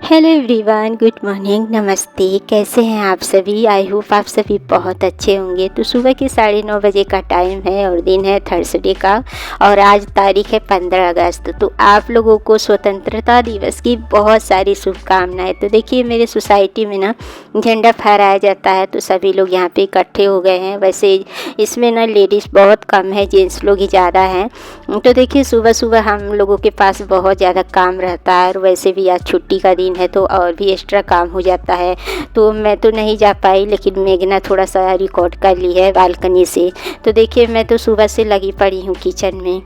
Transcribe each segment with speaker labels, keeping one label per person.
Speaker 1: Hello everyone, good morning, नमस्ते। कैसे हैं आप सभी? आई होप आप सभी बहुत अच्छे होंगे। तो सुबह के 9:30 बजे का टाइम है और दिन है थर्सडे का और आज तारीख है 15 अगस्त। तो आप लोगों को स्वतंत्रता दिवस की बहुत सारी शुभकामनाएं। तो देखिए, मेरे सोसाइटी में ना झंडा फहराया जाता है तो सभी लोग यहाँ पे इकट्ठे हो गए हैं। वैसे इसमें ना लेडीज़ बहुत कम है, जेंट्स लोग ही ज़्यादा हैं। तो देखिए, सुबह सुबह हम लोगों के पास बहुत ज़्यादा काम रहता है और वैसे भी आज छुट्टी का दिन है तो और भी एक्स्ट्रा काम हो जाता है। तो मैं तो नहीं जा पाई, लेकिन मेघना थोड़ा सा रिकॉर्ड कर ली है बालकनी से। तो देखिए, मैं तो सुबह से लगी पड़ी हूँ किचन में।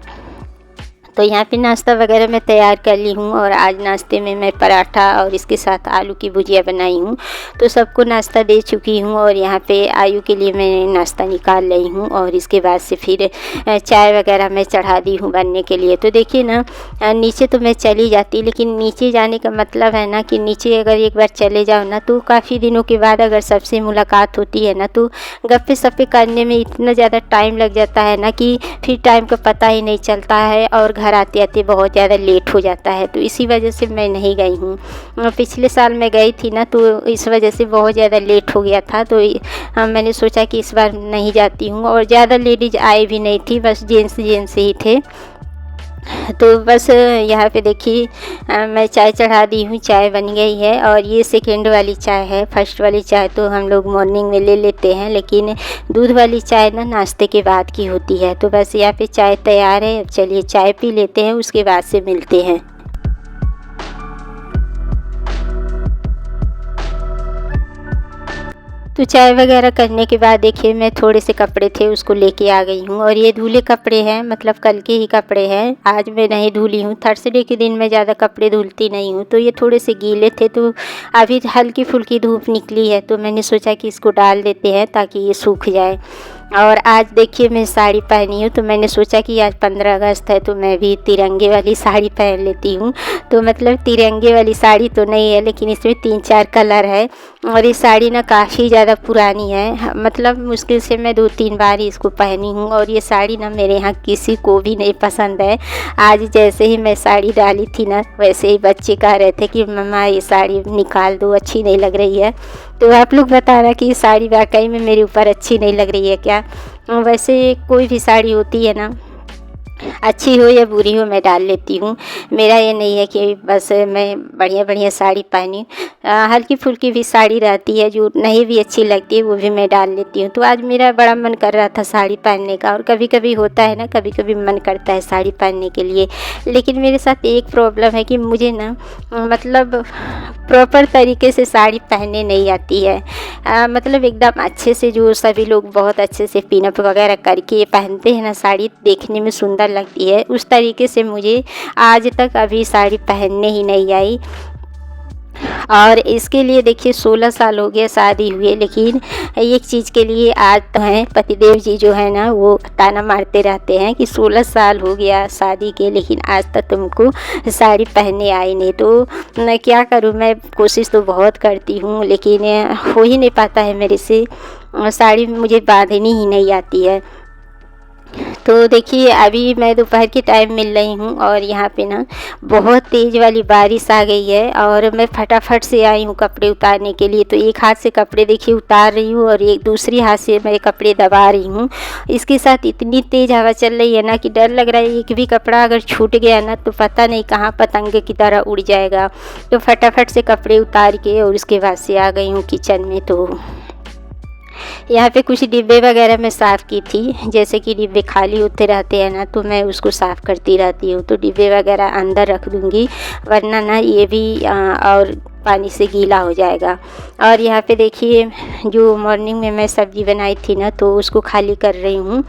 Speaker 1: तो यहाँ पे नाश्ता वगैरह मैं तैयार कर ली हूँ और आज नाश्ते में मैं पराठा और इसके साथ आलू की भुजिया बनाई हूँ। तो सबको नाश्ता दे चुकी हूँ और यहाँ पे आयु के लिए मैं नाश्ता निकाल रही हूँ और इसके बाद से फिर चाय वगैरह मैं चढ़ा दी हूँ बनने के लिए। तो देखिए ना, नीचे तो मैं चली जाती, लेकिन नीचे जाने का मतलब है ना कि नीचे अगर एक बार चले जाओ ना तो काफ़ी दिनों के बाद अगर सबसे मुलाकात होती है ना तो गप्पे सप्पे करने में इतना ज़्यादा टाइम लग जाता है ना कि फिर टाइम का पता ही नहीं चलता है और घर आते आते बहुत ज़्यादा लेट हो जाता है। तो इसी वजह से मैं नहीं गई हूँ। पिछले साल मैं गई थी ना तो इस वजह से बहुत ज़्यादा लेट हो गया था। तो मैंने सोचा कि इस बार नहीं जाती हूँ और ज़्यादा लेडीज आई भी नहीं थी, बस जेंट्स ही थे। तो बस यहाँ पे देखिए, मैं चाय चढ़ा दी हूँ, चाय बन गई है और ये सेकेंड वाली चाय है। फर्स्ट वाली चाय तो हम लोग मॉर्निंग में ले लेते हैं, लेकिन दूध वाली चाय ना नाश्ते के बाद की होती है। तो बस यहाँ पे चाय तैयार है। अब चलिए चाय पी लेते हैं, उसके बाद से मिलते हैं। तो चाय वगैरह करने के बाद देखिए, मैं थोड़े से कपड़े थे उसको लेके आ गई हूँ और ये धुले कपड़े हैं, मतलब कल के ही कपड़े हैं, आज मैं नहीं धुली हूँ। थर्सडे के दिन मैं ज़्यादा कपड़े धुलती नहीं हूँ। तो ये थोड़े से गीले थे तो अभी हल्की फुल्की धूप निकली है तो मैंने सोचा कि इसको डाल देते हैं ताकि ये सूख जाए। और आज देखिए, मैं साड़ी पहनी हूँ तो मैंने सोचा कि आज 15 अगस्त है तो मैं भी तिरंगे वाली साड़ी पहन लेती हूँ। तो मतलब तिरंगे वाली साड़ी तो नहीं है, लेकिन इसमें 3-4 कलर है और ये साड़ी ना काफ़ी ज़्यादा पुरानी है, मतलब मुश्किल से मैं 2-3 बार ही इसको पहनी हूँ और ये साड़ी ना मेरे यहाँ किसी को भी नहीं पसंद है। आज जैसे ही मैं साड़ी डाली थी ना, वैसे ही बच्चे कह रहे थे कि मम्मा ये साड़ी निकाल दो, अच्छी नहीं लग रही है। तो आप लोग बताना कि ये साड़ी वाकई में मेरे ऊपर अच्छी नहीं लग रही है क्या? वैसे कोई भी साड़ी होती है ना, अच्छी हो या बुरी हो, मैं डाल लेती हूँ। मेरा ये नहीं है कि बस मैं बढ़िया बढ़िया साड़ी पहनी, हल्की फुल्की भी साड़ी रहती है जो नहीं भी अच्छी लगती है वो भी मैं डाल लेती हूँ। तो आज मेरा बड़ा मन कर रहा था साड़ी पहनने का और कभी कभी होता है ना, कभी कभी मन करता है साड़ी पहनने के लिए। लेकिन मेरे साथ एक प्रॉब्लम है कि मुझे ना मतलब प्रॉपर तरीके से साड़ी पहनने नहीं आती है। मतलब एकदम अच्छे से, जो सभी लोग बहुत अच्छे से पिनअप वगैरह करके पहनते हैं ना, साड़ी देखने में सुंदर लगती है, उस तरीके से मुझे आज तक अभी साड़ी पहनने ही नहीं आई। और इसके लिए देखिए 16 साल हो गया शादी हुए, लेकिन एक चीज़ के लिए आज तो हैं पतिदेव जी जो है ना, वो ताना मारते रहते हैं कि 16 साल हो गया शादी के, लेकिन आज तक तुमको साड़ी पहनने आई नहीं। तो मैं क्या करूँ, मैं कोशिश तो बहुत करती हूँ लेकिन हो ही नहीं पाता है मेरे से, साड़ी मुझे बांधनी ही नहीं आती है। तो देखिए, अभी मैं दोपहर के टाइम मिल रही हूँ और यहाँ पे ना बहुत तेज़ वाली बारिश आ गई है और मैं फटाफट से आई हूँ कपड़े उतारने के लिए। तो एक हाथ से कपड़े देखिए उतार रही हूँ और एक दूसरी हाथ से मैं कपड़े दबा रही हूँ। इसके साथ इतनी तेज़ हवा चल रही है ना कि डर लग रहा है एक भी कपड़ा अगर छूट गया ना तो पता नहीं कहाँ पतंगे की तरह उड़ जाएगा। तो फटाफट से कपड़े उतार के और उसके बाद से आ गई हूँ किचन में। तो यहाँ पे कुछ डिब्बे वगैरह मैं साफ़ की थी, जैसे कि डिब्बे खाली होते रहते हैं ना तो मैं उसको साफ़ करती रहती हूँ। तो डिब्बे वगैरह अंदर रख दूँगी, वरना ना ये भी और पानी से गीला हो जाएगा। और यहाँ पे देखिए, जो मॉर्निंग में मैं सब्ज़ी बनाई थी ना तो उसको खाली कर रही हूँ।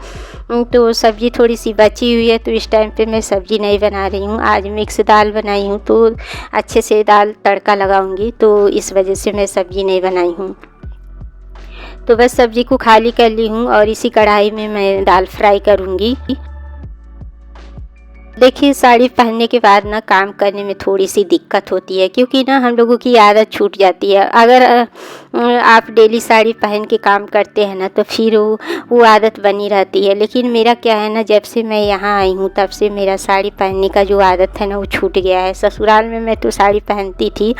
Speaker 1: तो सब्ज़ी थोड़ी सी बची हुई है तो इस टाइम पे मैं सब्ज़ी नहीं बना रही हूँ। आज मिक्स दाल बनाई हूँ तो अच्छे से दाल तड़का लगाऊँगी, तो इस वजह से मैं सब्ज़ी नहीं बनाई हूँ। तो बस सब्ज़ी को खाली कर ली हूँ और इसी कढ़ाई में मैं दाल फ्राई करूँगी। देखिए, साड़ी पहनने के बाद ना काम करने में थोड़ी-सी दिक्कत होती है, क्योंकि ना हम लोगों की आदत छूट जाती है। अगर आप डेली साड़ी पहन के काम करते हैं ना, तो फिर वो आदत बनी रहती है। लेकिन मेरा क्या है ना, जब से मैं यहाँ आई हूँ तब से मेरा साड़ी पहनने का जो आदत है ना, वो छूट गया है। ससुराल में मैं तो साड़ी पहनती थी,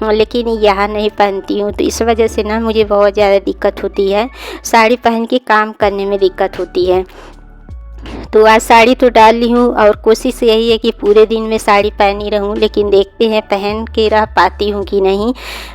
Speaker 1: लेकिन यहाँ नहीं पहनती हूँ, तो इस वजह से ना मुझे बहुत ज़्यादा दिक्कत होती है। साड़ी पहन के काम करने में दिक्कत होती है। तो आज साड़ी तो डाल ली हूँ और कोशिश यही है कि पूरे दिन में साड़ी पहनी रहूँ, लेकिन देखते हैं पहन के रह पाती हूँ कि नहीं।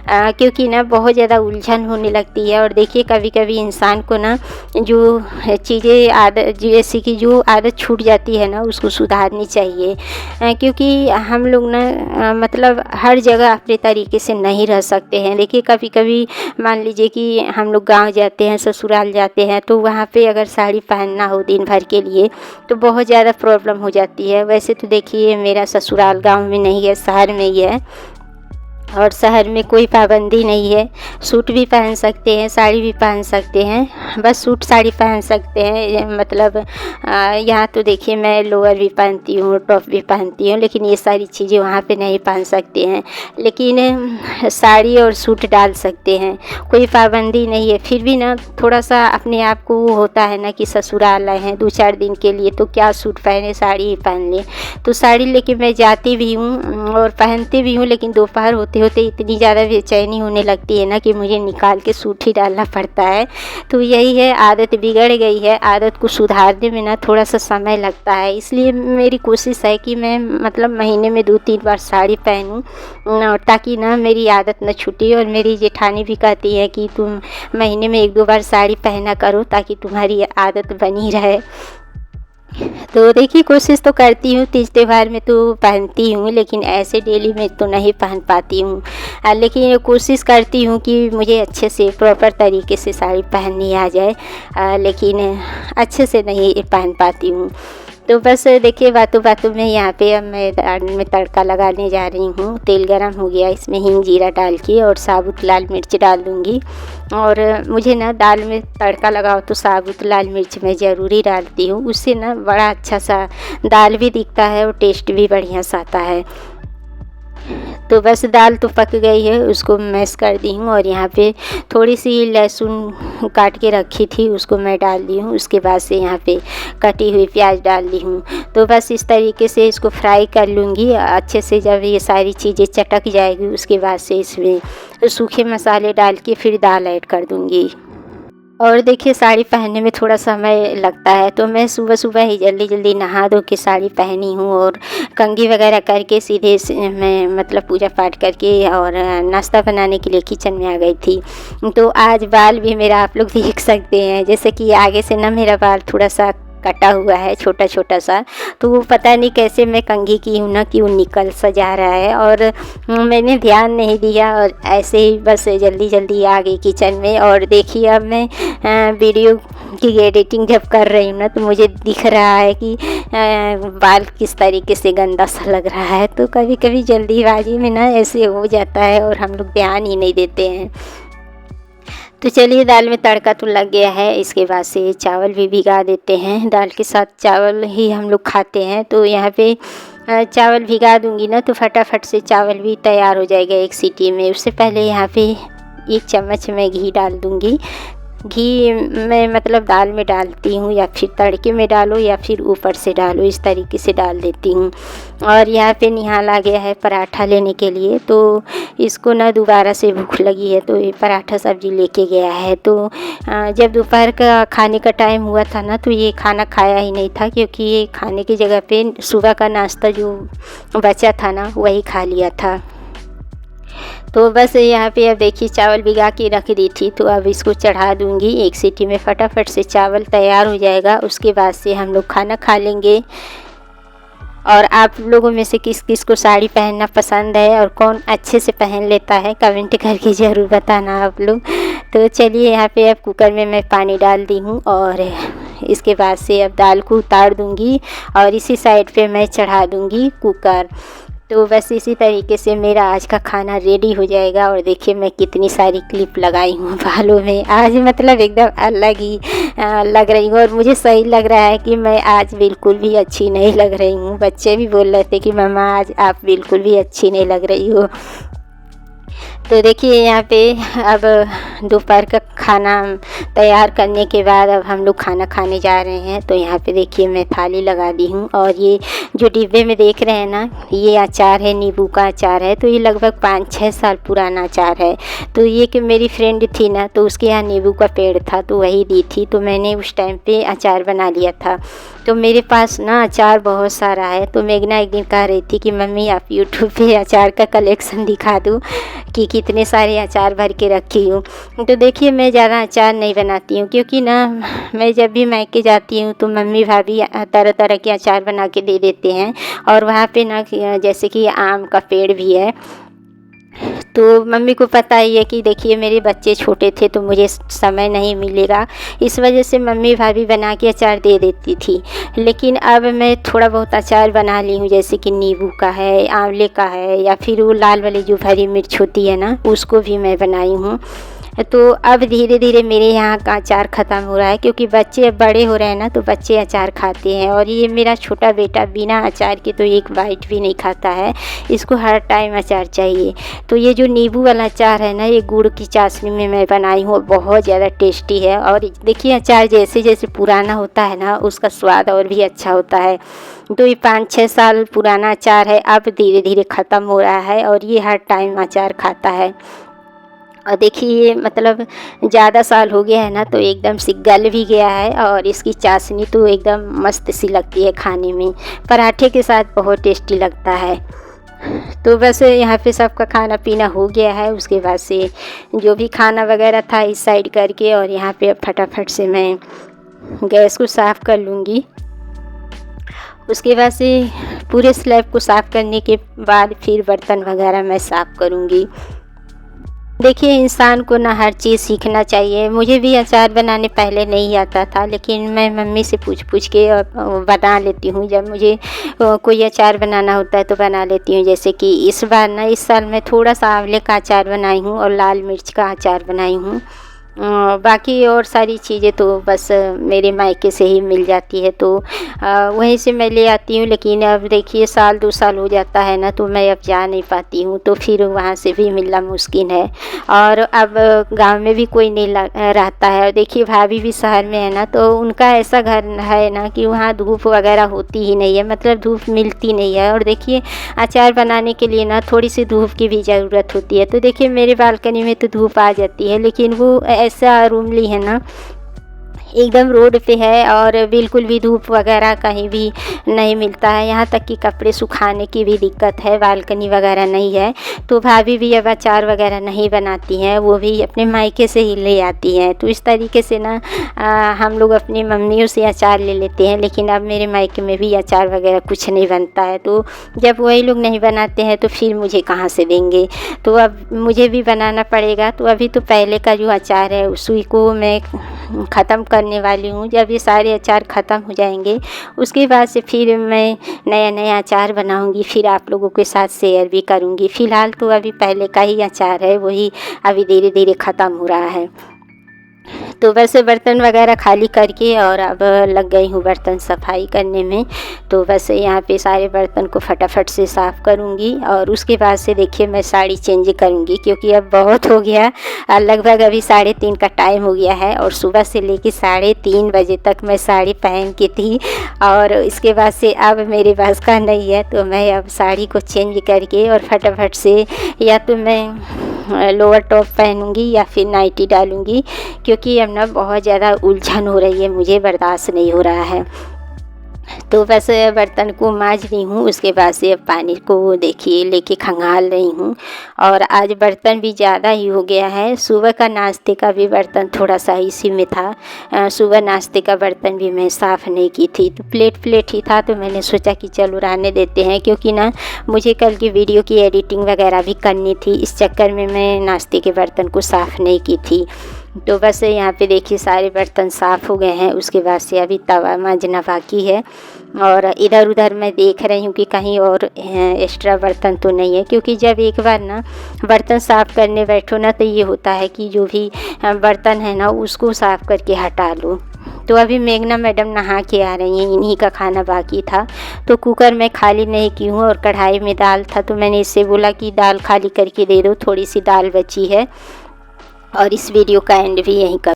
Speaker 1: क्योंकि ना बहुत ज़्यादा उलझन होने लगती है। और देखिए, कभी कभी इंसान को ना जो चीज़ें आदत, जैसे कि जो आदत छूट जाती है ना, उसको सुधारनी चाहिए। क्योंकि हम लोग ना मतलब हर जगह अपने तरीके से नहीं रह सकते हैं। देखिए, कभी कभी मान लीजिए कि हम लोग गाँव जाते हैं, ससुराल जाते हैं, तो वहाँ पे अगर साड़ी पहनना हो दिन भर के लिए तो बहुत ज़्यादा प्रॉब्लम हो जाती है। वैसे तो देखिए, मेरा ससुराल गांव में नहीं है, शहर में ही है, और शहर में कोई पाबंदी नहीं है। सूट भी पहन सकते हैं, साड़ी भी पहन सकते हैं, बस सूट साड़ी पहन सकते हैं। मतलब यहाँ तो देखिए, मैं लोअर भी पहनती हूँ, टॉप भी पहनती हूँ, लेकिन ये सारी चीज़ें वहाँ पे नहीं पहन सकते हैं। लेकिन साड़ी और सूट डाल सकते हैं, कोई पाबंदी नहीं है। फिर भी ना थोड़ा सा अपने आप को वो होता है ना कि ससुराल आए हैं 2-4 दिन के लिए, तो क्या सूट पहने, साड़ी ही पहन लें। तो साड़ी लेके मैं जाती भी हूँ और पहनती भी हूँ, लेकिन दोपहर होते होते इतनी ज़्यादा बेचैनी होने लगती है ना कि मुझे निकाल के सूट ही डालना पड़ता है। तो यही है, आदत बिगड़ गई है। आदत को सुधारने में ना थोड़ा सा समय लगता है। इसलिए मेरी कोशिश है कि मैं मतलब महीने में 2-3 बार साड़ी पहनूं, ताकि ना मेरी आदत न छूटे। और मेरी जेठानी भी कहती है कि तुम महीने में 1-2 बार साड़ी पहना करो, ताकि तुम्हारी आदत बनी रहे। तो देखिए, कोशिश तो करती हूँ, तीज त्योहार में तो पहनती हूँ, लेकिन ऐसे डेली में तो नहीं पहन पाती हूँ। लेकिन कोशिश करती हूँ कि मुझे अच्छे से प्रॉपर तरीके से साड़ी पहननी आ जाए, लेकिन अच्छे से नहीं पहन पाती हूँ। तो बस देखिए, बातों बातों में यहाँ पे अब मैं दाल में तड़का लगाने जा रही हूँ। तेल गरम हो गया, इसमें हींग जीरा डाल के और साबुत लाल मिर्च डाल दूँगी। और मुझे ना दाल में तड़का लगाओ तो साबुत लाल मिर्च मैं ज़रूरी डालती हूँ, उससे ना बड़ा अच्छा सा दाल भी दिखता है और टेस्ट भी बढ़िया सा आता है। तो बस दाल तो पक गई है, उसको मैश कर दी हूँ। और यहाँ पे थोड़ी सी लहसुन काट के रखी थी, उसको मैं डाल दी हूँ। उसके बाद से यहाँ पे कटी हुई प्याज डाल दी हूँ। तो बस इस तरीके से इसको फ्राई कर लूँगी अच्छे से। जब ये सारी चीज़ें चटक जाएगी, उसके बाद से इसमें सूखे मसाले डाल के फिर दाल ऐड कर दूँगी। और देखिए, साड़ी पहनने में थोड़ा समय लगता है, तो मैं सुबह सुबह ही जल्दी जल्दी नहा धो के साड़ी पहनी हूँ और कंघी वगैरह करके सीधे से मैं मतलब पूजा पाठ करके और नाश्ता बनाने के लिए किचन में आ गई थी। तो आज बाल भी मेरा आप लोग देख सकते हैं, जैसे कि आगे से ना मेरा बाल थोड़ा सा कटा हुआ है, छोटा छोटा सा। तो वो पता नहीं कैसे मैं कंघी की हूँ ना कि वो निकल सा जा रहा है, और मैंने ध्यान नहीं दिया और ऐसे ही बस जल्दी जल्दी आ गई किचन में। और देखिए, अब मैं वीडियो की एडिटिंग जब कर रही हूँ ना, तो मुझे दिख रहा है कि बाल किस तरीके से गंदा सा लग रहा है। तो कभी कभी जल्दीबाजी में ना ऐसे हो जाता है और हम लोग ध्यान ही नहीं देते हैं। तो चलिए, दाल में तड़का तो लग गया है, इसके बाद से चावल भी भिगा देते हैं। दाल के साथ चावल ही हम लोग खाते हैं, तो यहाँ पे चावल भिगा दूंगी ना, तो फटाफट से चावल भी तैयार हो जाएगा 1 सीटी में। उससे पहले यहाँ पे 1 चम्मच मैं घी डाल दूंगी। घी मैं मतलब दाल में डालती हूँ, या फिर तड़के में डालो या फिर ऊपर से डालो, इस तरीके से डाल देती हूँ। और यहाँ पे निहाल आ गया है पराठा लेने के लिए, तो इसको ना दोबारा से भूख लगी है, तो ये पराठा सब्जी लेके गया है। तो जब दोपहर का खाने का टाइम हुआ था ना, तो ये खाना खाया ही नहीं था, क्योंकि ये खाने की जगह पे सुबह का नाश्ता जो बचा था ना, वही खा लिया था। तो बस यहाँ पे अब देखिए, चावल भिगा के रख दी थी, तो अब इसको चढ़ा दूँगी 1 सीटी में। फटाफट से चावल तैयार हो जाएगा, उसके बाद से हम लोग खाना खा लेंगे। और आप लोगों में से किस किस को साड़ी पहनना पसंद है और कौन अच्छे से पहन लेता है, कमेंट करके ज़रूर बताना आप लोग। तो चलिए, यहाँ पे अब कुकर में मैं पानी डाल दी हूँ, और इसके बाद से अब दाल को उतार दूँगी और इसी साइड पे मैं चढ़ा दूँगी कुकर। तो बस इसी तरीके से मेरा आज का खाना रेडी हो जाएगा। और देखिए मैं कितनी सारी क्लिप लगाई हूँ बालों में, आज मतलब एकदम अलग ही लग रही हूँ। और मुझे सही लग रहा है कि मैं आज बिल्कुल भी अच्छी नहीं लग रही हूँ। बच्चे भी बोल रहे थे कि मम्मा आज आप बिल्कुल भी अच्छी नहीं लग रही हो। तो देखिए यहाँ पे अब दोपहर का खाना तैयार करने के बाद अब हम लोग खाना खाने जा रहे हैं। तो यहाँ पे देखिए मैं थाली लगा दी हूँ। और ये जो डिब्बे में देख रहे हैं ना, ये अचार है, नींबू का अचार है। तो ये लगभग 5-6 साल पुराना अचार है। तो ये कि मेरी फ्रेंड थी ना, तो उसके यहाँ नींबू का पेड़ था, तो वही दी थी। तो मैंने उस टाइम पे अचार बना लिया था। तो मेरे पास ना अचार बहुत सारा है। तो मेघना एक दिन कह रही थी कि मम्मी आप यूट्यूब पे अचार का कलेक्शन दिखा दो कि कितने सारे अचार भर के रखी हूँ। तो देखिए मैं ज़्यादा अचार नहीं बनाती हूँ, क्योंकि ना मैं जब भी मायके जाती हूँ तो मम्मी भाभी तरह तरह के अचार बना के दे देते हैं। और वहाँ पे ना जैसे कि आम का पेड़ भी है, तो मम्मी को पता ही है कि देखिए मेरे बच्चे छोटे थे तो मुझे समय नहीं मिलेगा, इस वजह से मम्मी भाभी बना के अचार दे देती थी। लेकिन अब मैं थोड़ा बहुत अचार बना ली हूँ, जैसे कि नींबू का है, आंवले का है, या फिर वो लाल वाली जो हरी मिर्च होती है ना, उसको भी मैं बनाई हूँ। तो अब धीरे धीरे मेरे यहाँ का अचार ख़त्म हो रहा है, क्योंकि बच्चे अब बड़े हो रहे हैं ना, तो बच्चे अचार खाते हैं। और ये मेरा छोटा बेटा बिना अचार के तो एक बाइट भी नहीं खाता है, इसको हर टाइम अचार चाहिए। तो ये जो नींबू वाला अचार है ना, ये गुड़ की चाशनी में मैं बनाई हूँ, बहुत ज़्यादा टेस्टी है। और देखिए अचार जैसे जैसे पुराना होता है ना, उसका स्वाद और भी अच्छा होता है। तो ये 5-6 साल पुराना अचार है, अब धीरे धीरे ख़त्म हो रहा है। और ये हर टाइम अचार खाता है। और देखिए मतलब ज़्यादा साल हो गया है ना, तो एकदम से गल भी गया है। और इसकी चाशनी तो एकदम मस्त सी लगती है खाने में, पराठे के साथ बहुत टेस्टी लगता है। तो बस यहाँ पे सबका खाना पीना हो गया है। उसके बाद से जो भी खाना वगैरह था इस साइड करके, और यहाँ पे अब फटाफट से मैं गैस को साफ़ कर लूँगी। उसके बाद से पूरे स्लैब को साफ़ करने के बाद फिर बर्तन वगैरह मैं साफ़ करूँगी। देखिए इंसान को ना हर चीज़ सीखना चाहिए। मुझे भी अचार बनाने पहले नहीं आता था, लेकिन मैं मम्मी से पूछ के बना लेती हूँ। जब मुझे कोई अचार बनाना होता है तो बना लेती हूँ। जैसे कि इस साल मैं थोड़ा सा आंवले का अचार बनाई हूँ और लाल मिर्च का अचार बनाई हूँ। बाकी और सारी चीज़ें तो बस मेरे मायके से ही मिल जाती है, तो वहीं से मैं ले आती हूँ। लेकिन अब देखिए 1-2 साल हो जाता है ना, तो मैं अब जा नहीं पाती हूँ, तो फिर वहाँ से भी मिलना मुश्किल है। और अब गांव में भी कोई नहीं रहता है। और देखिए भाभी भी शहर में है ना, तो उनका ऐसा घर है ना कि वहाँ धूप वगैरह होती ही नहीं है, मतलब धूप मिलती नहीं है। और देखिए अचार बनाने के लिए ना थोड़ी सी धूप की भी ज़रूरत होती है। तो देखिए मेरे बालकनी में तो धूप आ जाती है, लेकिन वो ऐसा रूम ली है ना, एकदम रोड पे है, और बिल्कुल भी धूप वगैरह कहीं भी नहीं मिलता है। यहाँ तक कि कपड़े सुखाने की भी दिक्कत है, बालकनी वगैरह नहीं है। तो भाभी भी अब अचार वगैरह नहीं बनाती हैं, वो भी अपने मायके से ही ले आती हैं। तो इस तरीके से ना हम लोग अपनी मम्मियों से अचार ले लेते हैं। लेकिन अब मेरे मायके में भी अचार वगैरह कुछ नहीं बनता है, तो जब वही लोग नहीं बनाते हैं तो फिर मुझे कहाँ से देंगे। तो अब मुझे भी बनाना पड़ेगा। तो अभी तो पहले का जो अचार है उसी को मैं ख़त्म करने वाली हूँ। जब ये सारे अचार ख़त्म हो जाएंगे उसके बाद से फिर मैं नया नया अचार बनाऊँगी, फिर आप लोगों के साथ शेयर भी करूँगी। फ़िलहाल तो अभी पहले का ही अचार है, वही अभी धीरे धीरे ख़त्म हो रहा है। तो वैसे बर्तन वगैरह खाली करके और अब लग गई हूँ बर्तन सफाई करने में। तो बस यहाँ पे सारे बर्तन को फटाफट से साफ़ करूँगी और उसके बाद से देखिए मैं साड़ी चेंज करूँगी, क्योंकि अब बहुत हो गया। लगभग अभी 3:30 का टाइम हो गया है और सुबह से लेके 3:30 बजे तक मैं साड़ी पहन की थी, और इसके बाद से अब मेरे पास का नहीं है। तो मैं अब साड़ी को चेंज करके और फटाफट से या तो मैं लोअर टॉप पहनूंगी या फिर नाइटी डालूंगी, क्योंकि अब ना बहुत ज़्यादा उलझन हो रही है, मुझे बर्दाश्त नहीं हो रहा है। तो बस बर्तन को मांज रही हूँ, उसके बाद से अब पानी को देखिए लेके खंगाल रही हूँ। और आज बर्तन भी ज़्यादा ही हो गया है। सुबह का नाश्ते का भी बर्तन थोड़ा सा इसी में था। सुबह नाश्ते का बर्तन भी मैं साफ़ नहीं की थी, तो प्लेट ही था। तो मैंने सोचा कि चलो रहने देते हैं, क्योंकि ना मुझे कल की वीडियो की एडिटिंग वगैरह भी करनी थी। इस चक्कर में मैं नाश्ते के बर्तन को साफ़ नहीं की थी। तो बस यहाँ पे देखिए सारे बर्तन साफ़ हो गए हैं। उसके बाद से अभी तवा मांजना बाकी है और इधर उधर मैं देख रही हूँ कि कहीं और एक्स्ट्रा बर्तन तो नहीं है, क्योंकि जब एक बार ना बर्तन साफ़ करने बैठो ना तो ये होता है कि जो भी बर्तन है ना उसको साफ़ करके हटा लो। तो अभी मेघना मैडम नहा के आ रही हैं, इन्हीं का खाना बाकी था तो कुकर में खाली नहीं की हूँ और कढ़ाई में दाल था तो मैंने इससे बोला कि दाल खाली करके दे दो, थोड़ी सी दाल बची है। और इस वीडियो का एंड भी यहीं कर